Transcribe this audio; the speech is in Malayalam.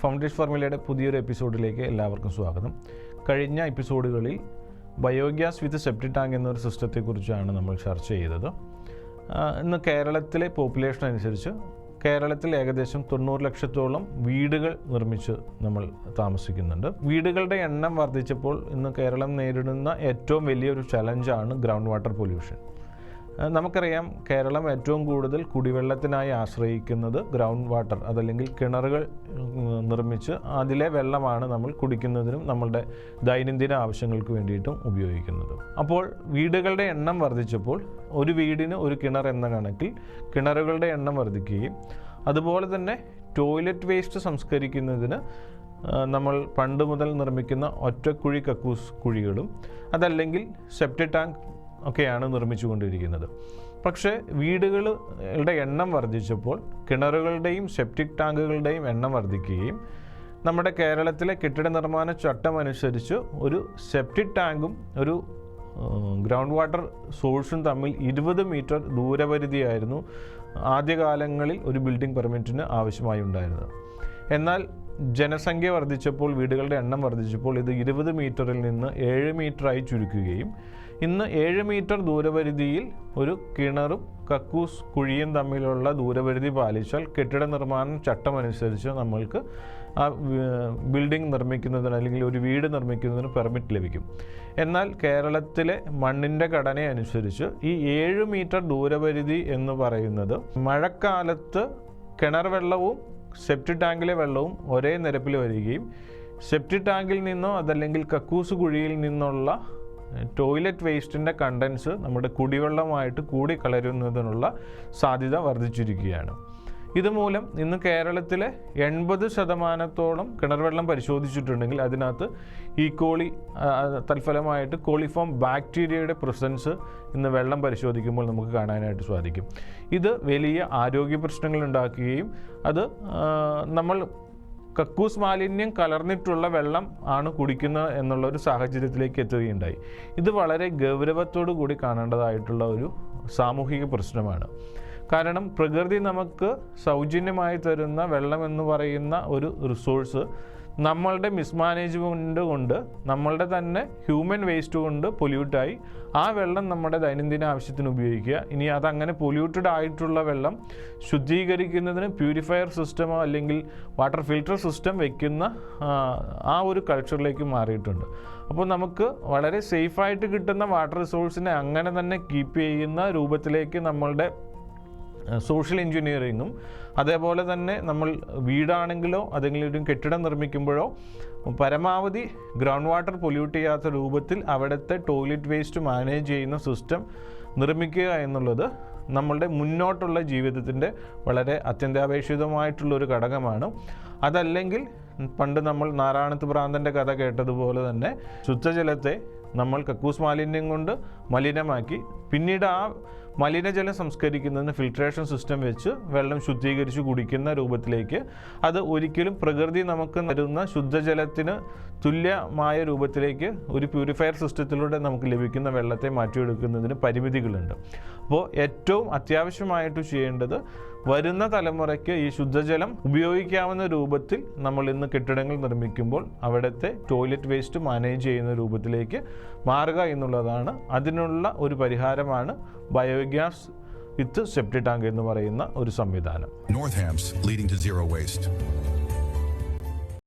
ഫൗണ്ടേഷൻ ഫോർമുലയുടെ പുതിയൊരു എപ്പിസോഡിലേക്ക് എല്ലാവർക്കും സ്വാഗതം. കഴിഞ്ഞ എപ്പിസോഡുകളിൽ ബയോഗ്യാസ് വിത്ത് സെപ്റ്റിക് ടാങ്ക് എന്നൊരു സിസ്റ്റത്തെക്കുറിച്ചാണ് നമ്മൾ ചർച്ച ചെയ്തത്. ഇന്ന് കേരളത്തിലെ പോപ്പുലേഷൻ അനുസരിച്ച് കേരളത്തിൽ ഏകദേശം 90 ലക്ഷത്തോളം വീടുകൾ നിർമ്മിച്ച് നമ്മൾ താമസിക്കുന്നുണ്ട്. വീടുകളുടെ എണ്ണം വർദ്ധിച്ചപ്പോൾ ഇന്ന് കേരളം നേരിടുന്ന ഏറ്റവും വലിയൊരു ചലഞ്ചാണ് ഗ്രൗണ്ട് വാട്ടർ പൊല്യൂഷൻ. നമുക്കറിയാം, കേരളം ഏറ്റവും കൂടുതൽ കുടിവെള്ളത്തിനായി ആശ്രയിക്കുന്നത് ഗ്രൗണ്ട് വാട്ടർ, അതല്ലെങ്കിൽ കിണറുകൾ നിർമ്മിച്ച് അതിലെ വെള്ളമാണ് നമ്മൾ കുടിക്കുന്നതിനും നമ്മളുടെ ദൈനംദിന ആവശ്യങ്ങൾക്ക് വേണ്ടിയിട്ടും ഉപയോഗിക്കുന്നത്. അപ്പോൾ വീടുകളുടെ എണ്ണം വർദ്ധിച്ചപ്പോൾ ഒരു വീടിന് ഒരു കിണർ എന്ന കണക്കിൽ കിണറുകളുടെ എണ്ണം വർദ്ധിക്കുകയും അതുപോലെ തന്നെ ടോയ്ലറ്റ് വേസ്റ്റ് സംസ്കരിക്കുന്നതിന് നമ്മൾ പണ്ട് മുതൽ നിർമ്മിക്കുന്ന ഒറ്റക്കുഴി കക്കൂസ് കുഴികളും അതല്ലെങ്കിൽ സെപ്റ്റിക് ടാങ്ക് ഒക്കെയാണ് നിർമ്മിച്ചുകൊണ്ടിരിക്കുന്നത്. പക്ഷേ വീടുകളുടെ എണ്ണം വർദ്ധിച്ചപ്പോൾ കിണറുകളുടെയും സെപ്റ്റിക് ടാങ്കുകളുടെയും എണ്ണം വർദ്ധിക്കുകയും നമ്മുടെ കേരളത്തിലെ കെട്ടിട നിർമ്മാണ ചട്ടം അനുസരിച്ച് ഒരു സെപ്റ്റിക് ടാങ്കും ഒരു ഗ്രൗണ്ട് വാട്ടർ സോഴ്സും തമ്മിൽ 20 മീറ്റർ ദൂരപരിധിയായിരുന്നു ആദ്യകാലങ്ങളിൽ ഒരു ബിൽഡിംഗ് പെർമിറ്റിന് ആവശ്യമായി ഉണ്ടായിരുന്നത്. എന്നാൽ ജനസംഖ്യ വർദ്ധിച്ചപ്പോൾ, വീടുകളുടെ എണ്ണം വർദ്ധിച്ചപ്പോൾ ഇത് 20 മീറ്ററിൽ നിന്ന് 7 മീറ്ററായി ചുരുക്കുകയും ഇന്ന് 7 മീറ്റർ ദൂരപരിധിയിൽ ഒരു കിണറും കക്കൂസ് കുഴിയും തമ്മിലുള്ള ദൂരപരിധി പാലിച്ചാൽ കെട്ടിട നിർമ്മാണ ചട്ടം അനുസരിച്ച് നമ്മൾക്ക് ആ ബിൽഡിംഗ് നിർമ്മിക്കുന്നതിന് അല്ലെങ്കിൽ ഒരു വീട് നിർമ്മിക്കുന്നതിന് പെർമിറ്റ് ലഭിക്കും. എന്നാൽ കേരളത്തിലെ മണ്ണിൻ്റെ ഘടന അനുസരിച്ച് ഈ 7 മീറ്റർ ദൂരപരിധി എന്ന് പറയുന്നത് മഴക്കാലത്ത് കിണർ വെള്ളവും സെപ്റ്റിക് ടാങ്കിലെ വെള്ളവും ഒരേ നിരപ്പിൽ വരികയും സെപ്റ്റിക് ടാങ്കിൽ നിന്നോ അതല്ലെങ്കിൽ കക്കൂസ് കുഴിയിൽ നിന്നുള്ള ടോയ്ലറ്റ് വേസ്റ്റിൻ്റെ കണ്ടൻസ് നമ്മുടെ കുടിവെള്ളമായിട്ട് കൂടിക്കലരുന്നതിനുള്ള സാധ്യത വർദ്ധിച്ചിരിക്കുകയാണ്. ഇതുമൂലം ഇന്ന് കേരളത്തിലെ 80% കിണർവെള്ളം പരിശോധിച്ചിട്ടുണ്ടെങ്കിൽ അതിനകത്ത് ഈക്കോളി തൽഫലമായിട്ട് കോളിഫോം ബാക്ടീരിയയുടെ പ്രസൻസ് ഇന്ന് വെള്ളം പരിശോധിക്കുമ്പോൾ നമുക്ക് കാണാനായിട്ട് സാധിക്കും. ഇത് വലിയ ആരോഗ്യ പ്രശ്നങ്ങൾ ഉണ്ടാക്കുകയും അത് നമ്മൾ കക്കൂസ് മാലിന്യം കലർന്നിട്ടുള്ള വെള്ളം ആണ് കുടിക്കുന്നത് എന്നുള്ളൊരു സാഹചര്യത്തിലേക്ക് എത്തുകയുണ്ടായി. ഇത് വളരെ ഗൗരവത്തോടു കൂടി കാണേണ്ടതായിട്ടുള്ള ഒരു സാമൂഹിക പ്രശ്നമാണ്. കാരണം പ്രകൃതി നമുക്ക് സൗജന്യമായി തരുന്ന വെള്ളം എന്ന് പറയുന്ന ഒരു റിസോഴ്സ് നമ്മളുടെ മിസ്മാനേജ്മെൻറ്റ് കൊണ്ട്, നമ്മളുടെ തന്നെ ഹ്യൂമൻ വേസ്റ്റ് കൊണ്ട് പൊല്യൂട്ടായി ആ വെള്ളം നമ്മുടെ ദൈനംദിന ആവശ്യത്തിന് ഉപയോഗിക്കുക. ഇനി അതങ്ങനെ പൊല്യൂട്ടഡ് ആയിട്ടുള്ള വെള്ളം ശുദ്ധീകരിക്കുന്നതിന് പ്യൂരിഫയർ സിസ്റ്റമോ അല്ലെങ്കിൽ വാട്ടർ ഫിൽട്ടർ സിസ്റ്റം വയ്ക്കുന്ന ആ ഒരു കൾച്ചറിലേക്ക് മാറിയിട്ടുണ്ട്. അപ്പോൾ നമുക്ക് വളരെ സേഫായിട്ട് കിട്ടുന്ന വാട്ടർ റിസോഴ്സിനെ അങ്ങനെ തന്നെ കീപ്പ് ചെയ്യുന്ന രൂപത്തിലേക്ക് നമ്മളുടെ സോഷ്യൽ എൻജിനീയറിങ്ങും അതേപോലെ തന്നെ നമ്മൾ വീടാണെങ്കിലോ അതെങ്കിലും ഒരു കെട്ടിടം നിർമ്മിക്കുമ്പോഴോ പരമാവധി ഗ്രൗണ്ട് വാട്ടർ പൊല്യൂട്ട് ചെയ്യാത്ത രൂപത്തിൽ അവിടുത്തെ ടോയ്ലറ്റ് വേസ്റ്റ് മാനേജ് ചെയ്യുന്ന സിസ്റ്റം നിർമ്മിക്കുക എന്നുള്ളത് നമ്മളുടെ മുന്നോട്ടുള്ള ജീവിതത്തിൻ്റെ വളരെ അത്യന്താപേക്ഷിതമായിട്ടുള്ളൊരു ഘടകമാണ്. അതല്ലെങ്കിൽ പണ്ട് നമ്മൾ നാരായണത്ത് ഭ്രാന്തൻ്റെ കഥ കേട്ടതുപോലെ തന്നെ ശുദ്ധജലത്തെ നമ്മൾ കക്കൂസ് മാലിന്യം കൊണ്ട് മലിനമാക്കി പിന്നീട് ആ മലിനജലം സംസ്കരിക്കുന്നതിന് ഫിൽട്രേഷൻ സിസ്റ്റം വെച്ച് വെള്ളം ശുദ്ധീകരിച്ച് കുടിക്കുന്ന രൂപത്തിലേക്ക്, അത് ഒരിക്കലും പ്രകൃതി നമുക്ക് തരുന്ന ശുദ്ധജലത്തിന് തുല്യമായ രൂപത്തിലേക്ക് ഒരു പ്യൂരിഫയർ സിസ്റ്റത്തിലൂടെ നമുക്ക് ലഭിക്കുന്ന വെള്ളത്തെ മാറ്റിയെടുക്കുന്നതിന് പരിമിതികളുണ്ട്. അപ്പോൾ ഏറ്റവും അത്യാവശ്യമായിട്ട് ചെയ്യേണ്ടത് വരുന്ന തലമുറയ്ക്ക് ഈ ശുദ്ധജലം ഉപയോഗിക്കാവുന്ന രൂപത്തിൽ നമ്മൾ ഇന്ന് കെട്ടിടങ്ങൾ നിർമ്മിക്കുമ്പോൾ അവിടുത്തെ ടോയ്ലറ്റ് വേസ്റ്റ് മാനേജ് ചെയ്യുന്ന രൂപത്തിലേക്ക് മാറുക എന്നുള്ളതാണ്. അതിനുള്ള ഒരു പരിഹാരമാണ് ബയോഗ്യാസ് വിത്ത് സെപ്റ്റിക് ടാങ്ക് എന്ന് പറയുന്ന ഒരു സംവിധാനം. Northam's leading to zero waste.